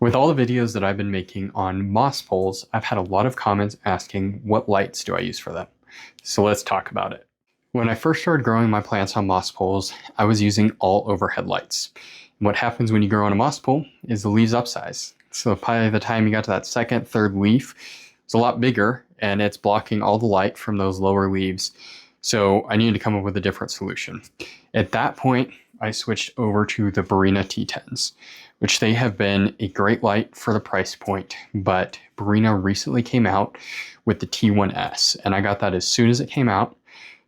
With all the videos that I've been making on moss poles, I've had a lot of comments asking what lights do I use for them. So let's talk about it. When I first started growing my plants on moss poles, I was using all overhead lights. And what happens when you grow on a moss pole is the leaves upsize. So by the time you got to that second, third leaf, it's a lot bigger and it's blocking all the light from those lower leaves. So I needed to come up with a different solution. At that point, I switched over to the Barina T10s, which they have been a great light for the price point, but Barina recently came out with the T1S, and I got that as soon as it came out.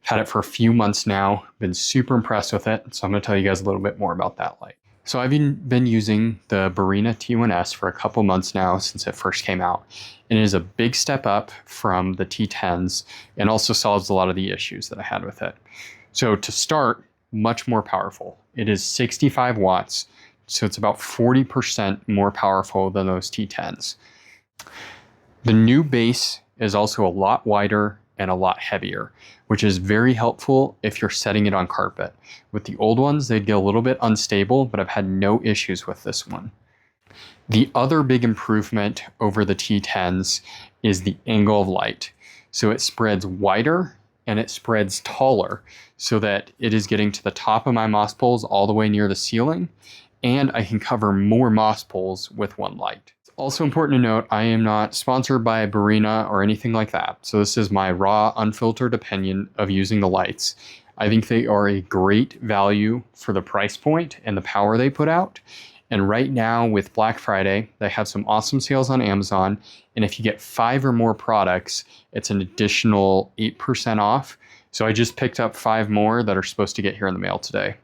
Had it for a few months now, been super impressed with it, so I'm going to tell you guys a little bit more about that light. So I've been using the Barina T1S for a couple months now since it first came out, and it is a big step up from the T10s and also solves a lot of the issues that I had with it. So to start, much more powerful. It is 65 watts, so it's about 40% more powerful than those T10s. The new base is also a lot wider and a lot heavier, which is very helpful if you're setting it on carpet. With the old ones, they'd get a little bit unstable, but I've had no issues with this one. The other big improvement over the T10s is the angle of light. So it spreads wider and it spreads taller so that it is getting to the top of my moss poles all the way near the ceiling, and I can cover more moss poles with one light. It's also important to note I am not sponsored by Barina or anything like that, so this is my raw, unfiltered opinion of using the lights. I think they are a great value for the price point and the power they put out. And right now with Black Friday, they have some awesome sales on Amazon. And if you get 5 or more products, it's an additional 8% off. So I just picked up 5 more that are supposed to get here in the mail today.